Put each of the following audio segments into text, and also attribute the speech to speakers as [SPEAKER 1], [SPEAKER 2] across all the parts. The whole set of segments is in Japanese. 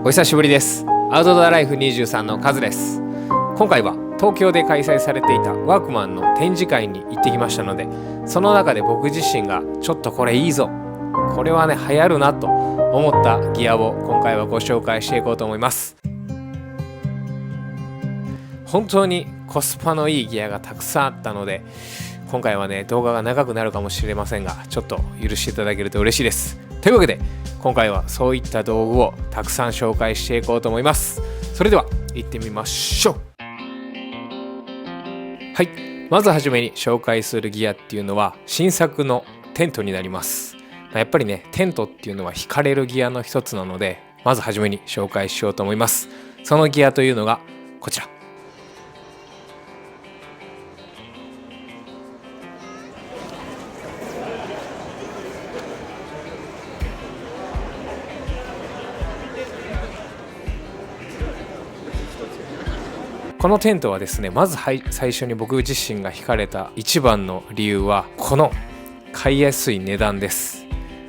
[SPEAKER 1] お久しぶりです。アウトドアライフ23のカズです。今回は東京で開催されていたワークマンの展示会に行ってきましたので、その中で僕自身がちょっとこれいいぞ、これはね流行るなと思ったギアを今回はご紹介していこうと思います。本当にコスパのいいギアがたくさんあったので、今回はね動画が長くなるかもしれませんが、ちょっと許していただけると嬉しいです。というわけで今回はそういった道具をたくさん紹介していこうと思います。それでは行ってみましょう。はい、まずはじめに紹介するギアっていうのは新作のテントになります。やっぱりねテントっていうのは惹かれるギアの一つなので、まずはじめに紹介しようと思います。そのギアというのがこちら。このテントはですね、まず最初に僕自身が惹かれた一番の理由はこの買いやすい値段です。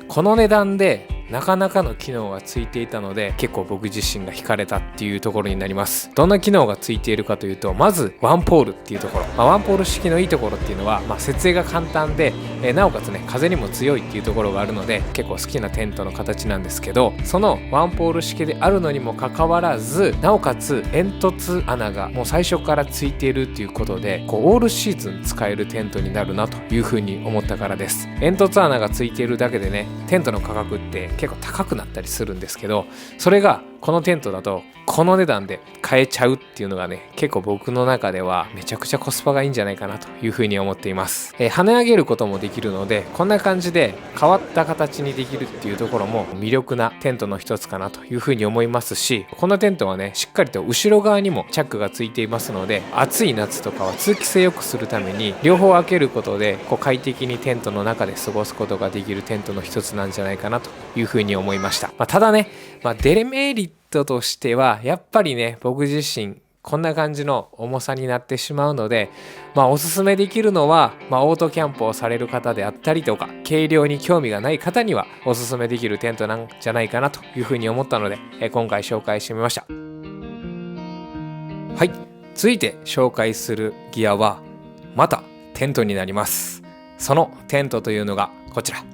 [SPEAKER 1] この値段でなかなかの機能がついていたので、結構僕自身が惹かれたっていうところになります。どんな機能がついているかというと、まずワンポールっていうところ、ワンポール式のいいところっていうのは、設営が簡単で、なおかつね風にも強いっていうところがあるので結構好きなテントの形なんですけど、そのワンポール式であるのにもかかわらず、なおかつ煙突穴がもう最初からついているっていうことで、オールシーズン使えるテントになるなというふうに思ったからです。煙突穴がついているだけでねテントの価格って結構高くなったりするんですけど、それがこのテントだとこの値段で買えちゃうっていうのがね、結構僕の中ではめちゃくちゃコスパがいいんじゃないかなというふうに思っています。跳ね上げることもできるので、こんな感じで変わった形にできるっていうところも魅力なテントの一つかなというふうに思いますし、このテントはねしっかりと後ろ側にもチャックがついていますので、暑い夏とかは通気性良くするために両方開けることで快適にテントの中で過ごすことができるテントの一つなんじゃないかなというふうに思いました。ただね、デメリットとしてはやっぱりね、僕自身こんな感じの重さになってしまうので、おすすめできるのは、オートキャンプをされる方であったりとか、軽量に興味がない方にはおすすめできるテントなんじゃないかなというふうに思ったので、今回紹介してみました。はい、続いて紹介するギアはまたテントになります。そのテントというのがこちら。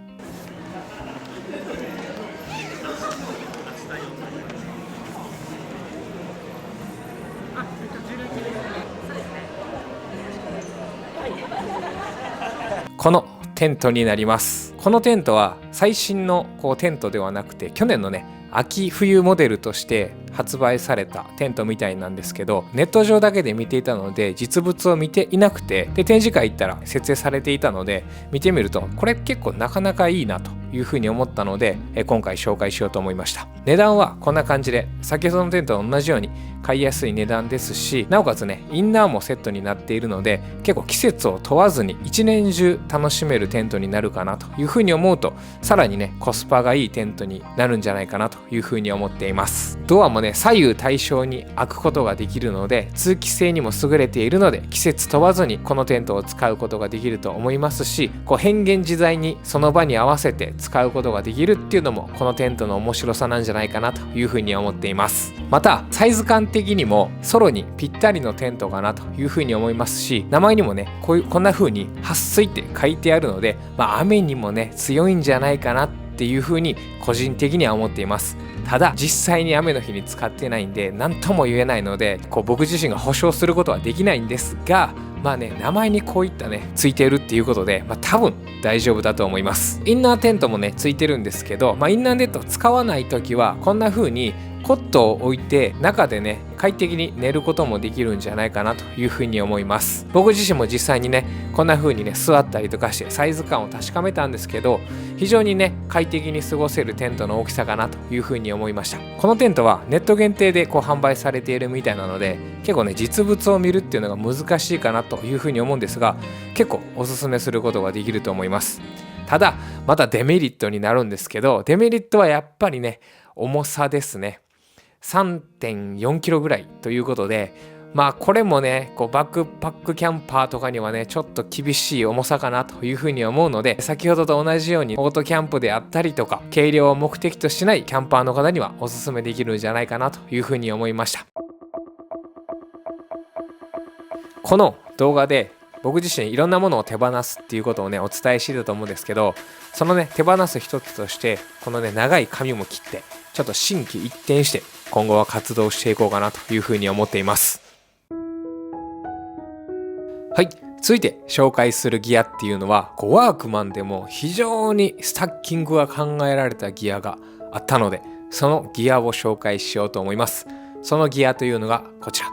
[SPEAKER 1] このテントになります。このテントは最新のテントではなくて、去年のね秋冬モデルとして発売されたテントみたいなんですけど、ネット上だけで見ていたので実物を見ていなくて、で展示会行ったら設営されていたので見てみると、これ結構なかなかいいなというふうに思ったので、今回紹介しようと思いました。値段はこんな感じで、先ほどのテントと同じように買いやすい値段ですし、なおかつねインナーもセットになっているので、結構季節を問わずに一年中楽しめるテントになるかなというふうに思うと、さらにねコスパがいいテントになるんじゃないかなというふうに思っています。ドアもね左右対称に開くことができるので、通気性にも優れているので、季節問わずにこのテントを使うことができると思いますし、変幻自在にその場に合わせて使うことができるっていうのもこのテントの面白さなんじゃないかなというふうに思っています。またサイズ感的にもソロにぴったりのテントかなというふうに思いますし、名前にもねこんな風に撥水って書いてあるので、雨にもね強いんじゃないかなっていう風に個人的には思っています。ただ実際に雨の日に使ってないんで何とも言えないので、僕自身が保証することはできないんですが、名前にこういったねついているっていうことで、多分大丈夫だと思います。インナーテントもねついてるんですけど、インナーネットを使わない時はこんな風にコットを置いて中でね快適に寝ることもできるんじゃないかなというふうに思います。僕自身も実際にねこんな風にね座ったりとかしてサイズ感を確かめたんですけど、非常にね快適に過ごせるテントの大きさかなというふうに思いました。このテントはネット限定で販売されているみたいなので、結構ね実物を見るっていうのが難しいかなというふうに思うんですが、結構おすすめすることができると思います。ただまたデメリットになるんですけど、デメリットはやっぱりね重さですね。3.4 キロぐらいということで、まあこれもねバックパックキャンパーとかにはねちょっと厳しい重さかなというふうに思うので、先ほどと同じようにオートキャンプであったりとか軽量を目的としないキャンパーの方にはおすすめできるんじゃないかなというふうに思いました。この動画で僕自身いろんなものを手放すっていうことをねお伝えしていたと思うんですけど、そのね手放す一つとしてこのね長い髪も切ってちょっと心機一転して今後は活動していこうかなというふうに思っています。はい、続いて紹介するギアっていうのはワークマンでも非常にスタッキングが考えられたギアがあったので、そのギアを紹介しようと思います。そのギアというのがこちら。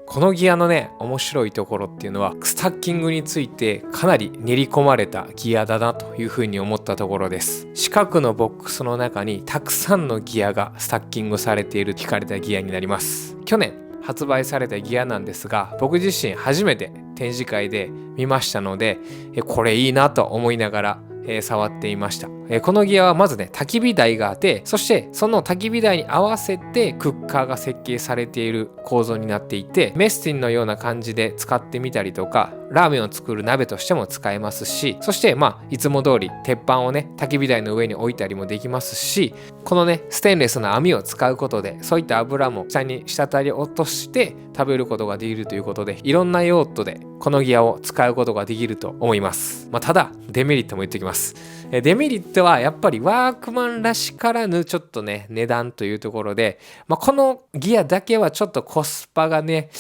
[SPEAKER 1] このギアのね面白いところっていうのはスタッキングについてかなり練り込まれたギアだなというふうに思ったところです。四角のボックスの中にたくさんのギアがスタッキングされている引かれたギアになります。去年発売されたギアなんですが、僕自身初めて展示会で見ましたのでこれいいなと思いながら触っていました。このギアはまずね焚き火台があって、そしてその焚き火台に合わせてクッカーが設計されている構造になっていて、メスティンのような感じで使ってみたりとかラーメンを作る鍋としても使えますし、そしていつも通り鉄板をね焚き火台の上に置いたりもできますし、このねステンレスの網を使うことでそういった油も下に滴り落として食べることができるということで、いろんな用途でこのギアを使うことができると思います。ただデメリットも言っておきます。デメリットはやっぱりワークマンらしからぬちょっとね値段というところで、このギアだけはちょっとコスパがね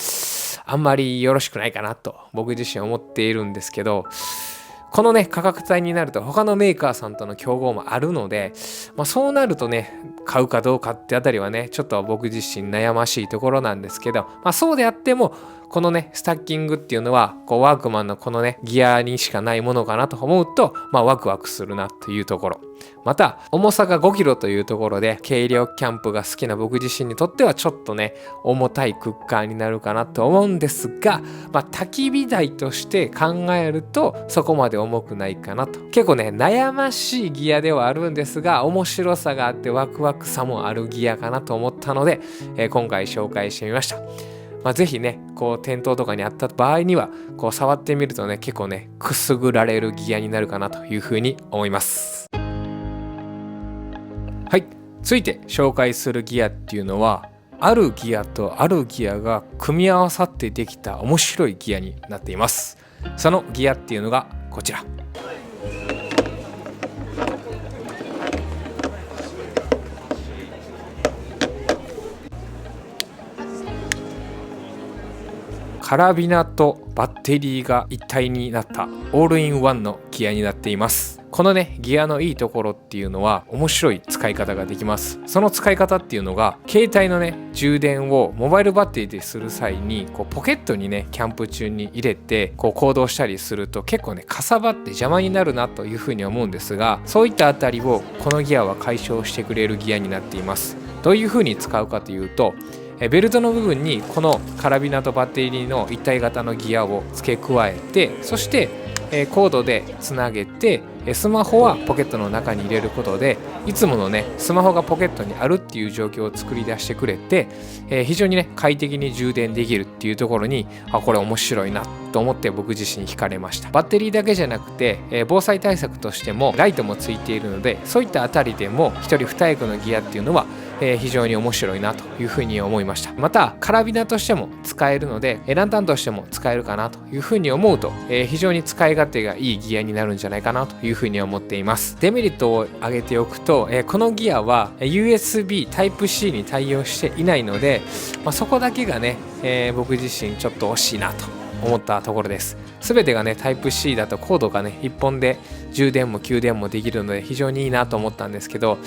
[SPEAKER 1] あんまりよろしくないかなと僕自身思っているんですけど、このね価格帯になると他のメーカーさんとの競合もあるので、そうなるとね買うかどうかってあたりはねちょっと僕自身悩ましいところなんですけど、そうであってもこのねスタッキングっていうのはワークマンのこのねギアにしかないものかなと思うとワクワクするなというところ、また重さが5キロというところで軽量キャンプが好きな僕自身にとってはちょっとね重たいクッカーになるかなと思うんですが、焚き火台として考えるとそこまで重くないかなと。結構ね悩ましいギアではあるんですが面白さがあってワクワクさもあるギアかなと思ったので、今回紹介してみました。ぜひね店頭とかにあった場合には触ってみるとね結構ねくすぐられるギアになるかなというふうに思います。はい、続いて紹介するギアっていうのはあるギアとあるギアが組み合わさってできた面白いギアになっています。そのギアっていうのがこちら。カラビナとバッテリーが一体になったオールインワンのギアになっています。このねギアのいいところっていうのは面白い使い方ができます。その使い方っていうのが携帯のね充電をモバイルバッテリーでする際にポケットにねキャンプ中に入れて行動したりすると結構ねかさばって邪魔になるなというふうに思うんですが、そういったあたりをこのギアは解消してくれるギアになっています。どういうふうに使うかというと、ベルトの部分にこのカラビナとバッテリーの一体型のギアを付け加えて、そしてコードでつなげてスマホはポケットの中に入れることでいつものねスマホがポケットにあるっていう状況を作り出してくれて、非常にね快適に充電できるっていうところにこれ面白いなと思って僕自身惹かれました。バッテリーだけじゃなくて、防災対策としてもライトもついているので、そういったあたりでも一人二役のギアっていうのは非常に面白いなというふうに思いました。またカラビナとしても使えるのでランタンとしても使えるかなというふうに思うと、非常に使い勝手がいいギアになるんじゃないかなというふうに思っています。デメリットを挙げておくと、このギアは USB Type-C に対応していないので、そこだけがね、僕自身ちょっと惜しいなと思ったところです。全てがね Type-C だとコードがね1本で充電も給電もできるので非常にいいなと思ったんですけど、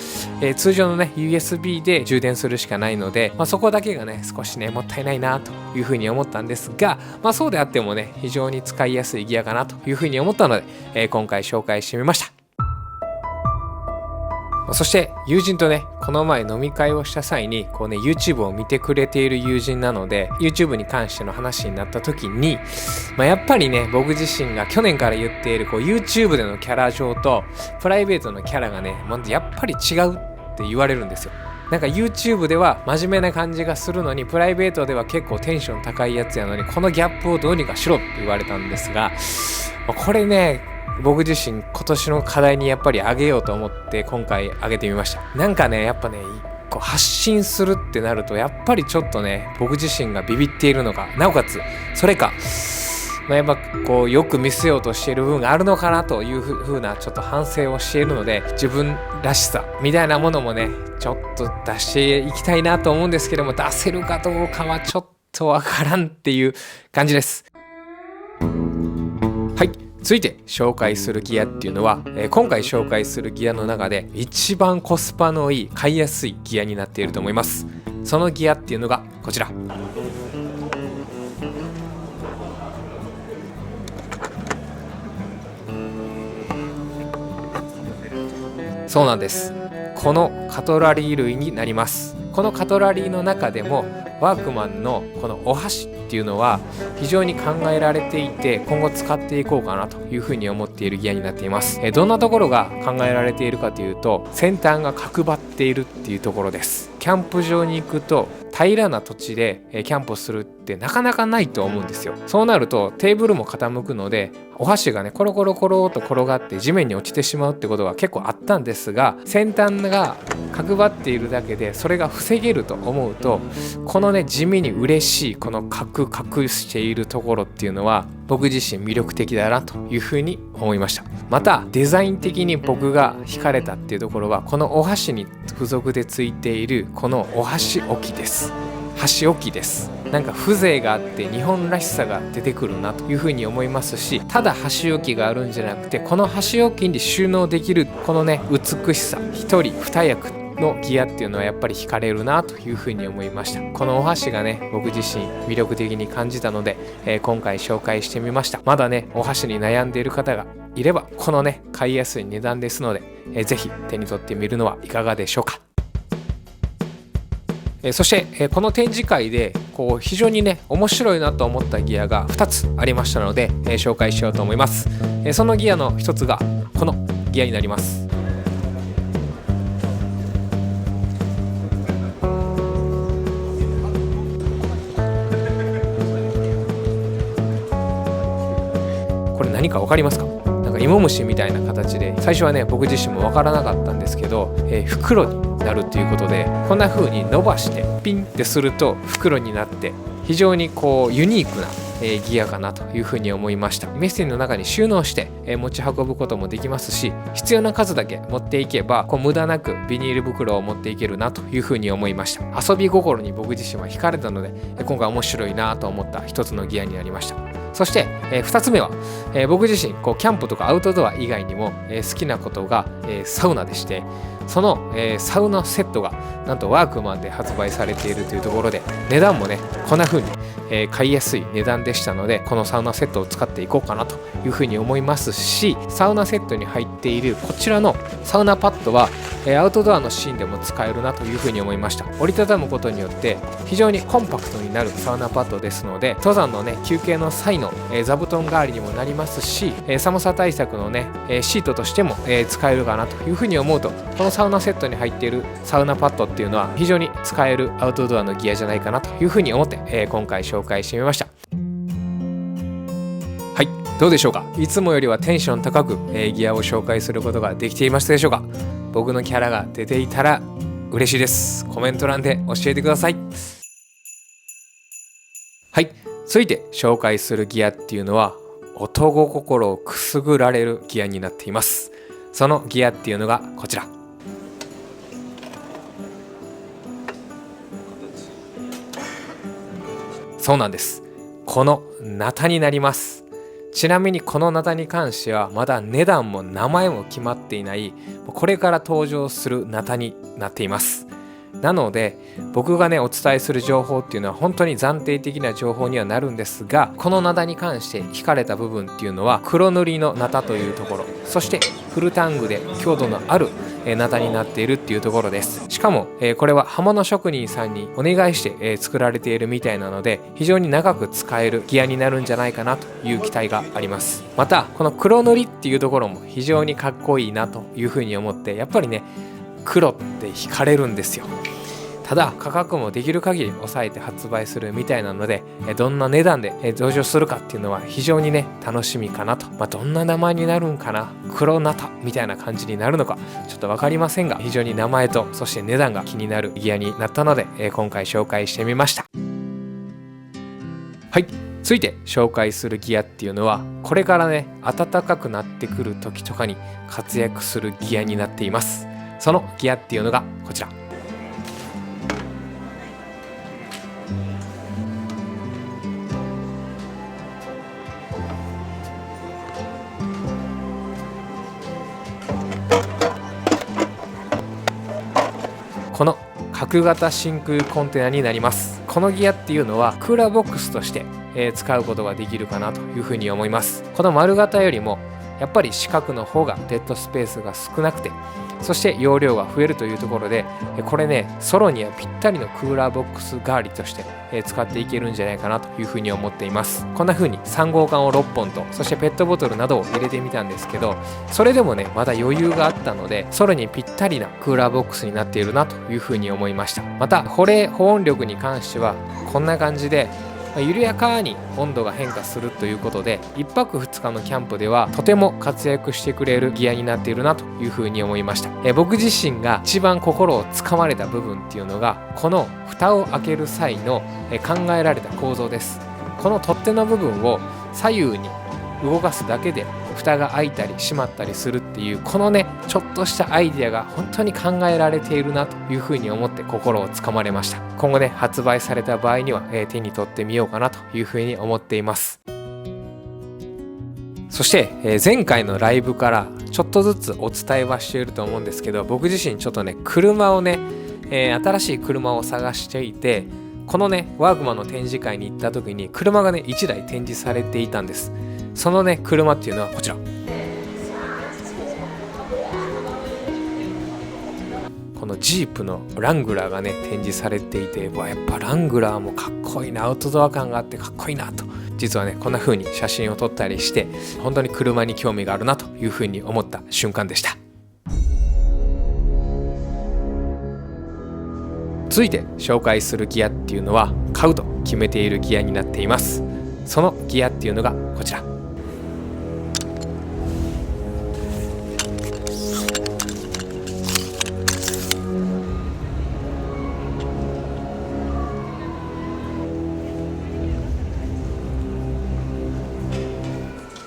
[SPEAKER 1] 通常のね USB で充電するしかないので、そこだけがね少しねもったいないなというふうに思ったんですが、そうであってもね非常に使いやすいギアかなというふうに思ったので、今回紹介してみました。そして友人とねこの前飲み会をした際にこうね YouTube を見てくれている友人なので YouTube に関しての話になった時に、やっぱりね僕自身が去年から言っているこう YouTube でのキャラ上とプライベートのキャラがねやっぱり違うって言われるんですよ。なんか YouTube では真面目な感じがするのにプライベートでは結構テンション高いやつやのに、このギャップをどうにかしろって言われたんですが、これね僕自身今年の課題にやっぱり上げようと思って今回上げてみました。なんかねやっぱねこう発信するってなるとやっぱりちょっとね僕自身がビビっているのか、なおかつそれかやっぱこうよく見せようとしている部分があるのかなというふうなちょっと反省をしているので、自分らしさみたいなものもねちょっと出していきたいなと思うんですけども、出せるかどうかはちょっとわからんっていう感じです。はい、続いて紹介するギアっていうのは、今回紹介するギアの中で一番コスパのいい買いやすいギアになっていると思います。そのギアっていうのがこちら。そうなんです。このカトラリー類になります。このカトラリーの中でもワークマンのこのお箸っていうのは非常に考えられていて、今後使っていこうかなというふうに思っているギアになっています。どんなところが考えられているかというと、先端が角張っているっていうところです。キャンプ場に行くと平らな土地でキャンプするってなかなかないと思うんですよ。そうなるとテーブルも傾くのでお箸がねコロコロコロと転がって地面に落ちてしまうってことが結構あったんですが、先端が角張っているだけでそれが防げると思うと、このね地味に嬉しいこの隠しているところっていうのは僕自身魅力的だなというふうに思いました。またデザイン的に僕が惹かれたっていうところは、このお箸に付属でついているこのお箸置きです。箸置きです。なんか風情があって日本らしさが出てくるなというふうに思いますし、ただ箸置きがあるんじゃなくて、この箸置きに収納できるこのね美しさ、一人二役のギアっていうのはやっぱり惹かれるなというふうに思いました。このお箸がね僕自身魅力的に感じたので、今回紹介してみました。まだねお箸に悩んでいる方がいれば、このね買いやすい値段ですので、ぜひ手に取ってみるのはいかがでしょうか。そして、この展示会でこう非常にね面白いなと思ったギアが2つありましたので、紹介しようと思います。そのギアの1つがこのギアになります。これ何か分かりますか？なんか芋虫みたいな形で、最初はね僕自身も分からなかったんですけど、袋になるということで、こんな風に伸ばしてピンってすると袋になって、非常にこうユニークなギアかなというふうに思いました。メッセンの中に収納して持ち運ぶこともできますし、必要な数だけ持っていけばこう無駄なくビニール袋を持っていけるなというふうに思いました。遊び心に僕自身は惹かれたので、今回面白いなと思った一つのギアになりました。そして、2つ目は、僕自身こうキャンプとかアウトドア以外にも、好きなことが、サウナでして、その、サウナセットがなんとワークマンで発売されているというところで、値段もねこんな風に、買いやすい値段でしたので、このサウナセットを使っていこうかなという風に思いますし、サウナセットに入っているこちらのサウナパッドは、アウトドアのシーンでも使えるなという風に思いました。折りたたむことによって非常にコンパクトになるサウナパッドですので、登山のね休憩の際の、座布団代わりにもなりますし、寒さ対策のね、シートとしても、使えるかなという風に思うと、このサウナセットに入っているサウナパッドっていうのは非常に使えるアウトドアのギアじゃないかなという風に思って、今回紹介してみました。はい、どうでしょうか。いつもよりはテンション高く、ギアを紹介することができていましたでしょうか。僕のキャラが出ていたら嬉しいです。コメント欄で教えてください。はい、続いて紹介するギアっていうのは男心をくすぐられるギアになっています。そのギアっていうのがこちら。そうなんです。このナタになります。ちなみにこのナタに関してはまだ値段も名前も決まっていない、これから登場するナタになっています。なので僕がねお伝えする情報っていうのは本当に暫定的な情報にはなるんですが、このナタに関して惹かれた部分っていうのは黒塗りのナタというところ、そしてフルタングで強度のあるナタになっているっていうところです。しかも、これは刃物職人さんにお願いして、作られているみたいなので、非常に長く使えるギアになるんじゃないかなという期待があります。またこの黒塗りっていうところも非常にかっこいいなというふうに思って、やっぱりね黒って惹かれるんですよ。ただ価格もできる限り抑えて発売するみたいなので、どんな値段で登場するかっていうのは非常にね楽しみかなと。どんな名前になるんかな、黒ナタみたいな感じになるのかちょっと分かりませんが、非常に名前とそして値段が気になるギアになったので、今回紹介してみました。はい、続いて紹介するギアっていうのは、これからね暖かくなってくる時とかに活躍するギアになっています。そのギアっていうのがこちら。この角型真空コンテナになります。このギアっていうのはクーラーボックスとして、使うことができるかなというふうに思います。この丸型よりもやっぱり四角の方がデッドスペースが少なくて、そして容量が増えるというところで、これねソロにはぴったりのクーラーボックス代わりとして、使っていけるんじゃないかなというふうに思っています。こんな風に3号缶を6本と、そしてペットボトルなどを入れてみたんですけど、それでもねまだ余裕があったので、ソロにぴったりなクーラーボックスになっているなというふうに思いました。また保温力に関してはこんな感じで緩やかに温度が変化するということで、1泊2日のキャンプではとても活躍してくれるギアになっているなというふうに思いました。僕自身が一番心をつかまれた部分っていうのが、この蓋を開ける際の考えられた構造です。この取っ手の部分を左右に動かすだけで蓋が開いたり閉まったりするっていう、このねちょっとしたアイデアが本当に考えられているなというふうに思って心をつかまれました。今後ね発売された場合には、手に取ってみようかなというふうに思っています。そして、前回のライブからちょっとずつお伝えはしていると思うんですけど、僕自身ちょっとね車をね、新しい車を探していて、このねワークマンの展示会に行った時に車がね1台展示されていたんです。そのね車っていうのはこちら、このジープのラングラーがね展示されていて、やっぱラングラーもかっこいいな、アウトドア感があってかっこいいなと、実はねこんな風に写真を撮ったりして、本当に車に興味があるなという風に思った瞬間でした。続いて紹介するギアっていうのは買うと決めているギアになっています。そのギアっていうのがこちら。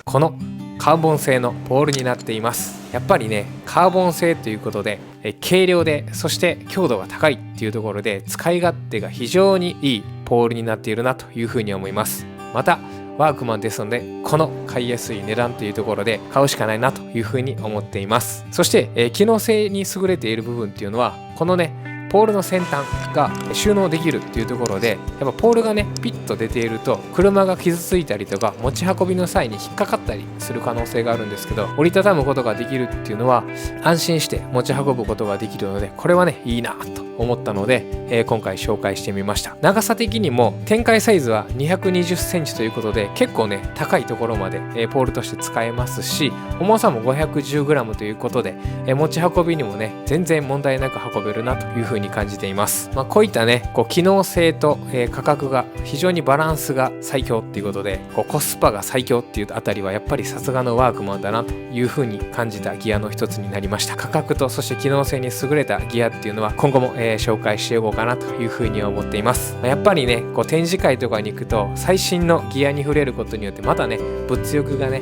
[SPEAKER 1] このカーボン製のポールになっています。やっぱりねカーボン製ということで軽量で、そして強度が高いっていうところで使い勝手が非常にいいポールになっているなというふうに思います。またワークマンですので、この買いやすい値段というところで買うしかないなというふうに思っています。そして、機能性に優れている部分っていうのは、このねポールの先端が収納できるっていうところで、やっぱポールがねピッと出ていると車が傷ついたりとか持ち運びの際に引っかかったりする可能性があるんですけど、折りたたむことができるっていうのは安心して持ち運ぶことができるので、これはねいいなと思ったので、今回紹介してみました。長さ的にも展開サイズは220センチということで、結構ね高いところまで、ポールとして使えますし、重さも 510g ということで、持ち運びにもね全然問題なく運べるなというふうに感じています。こういったね機能性と、価格が非常にバランスが最強っていうことで、コスパが最強っていうあたりはやっぱりさすがのワークマンだなというふうに感じたギアの一つになりました。価格とそして機能性に優れたギアっていうのは今後も、紹介していこうかなというふうに思っています。やっぱりね展示会とかに行くと最新のギアに触れることによってまたね物欲がね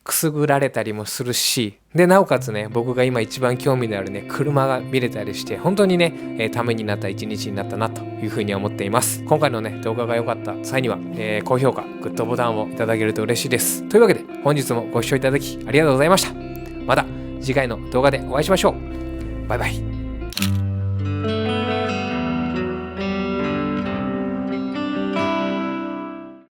[SPEAKER 1] くすぐられたりもするし、でなおかつね僕が今一番興味のあるね車が見れたりして、本当にね、ためになった一日になったなというふうに思っています。今回のね動画が良かった際には、高評価グッドボタンをいただけると嬉しいです。というわけで本日もご視聴いただきありがとうございました。また次回の動画でお会いしましょう。バイバイ。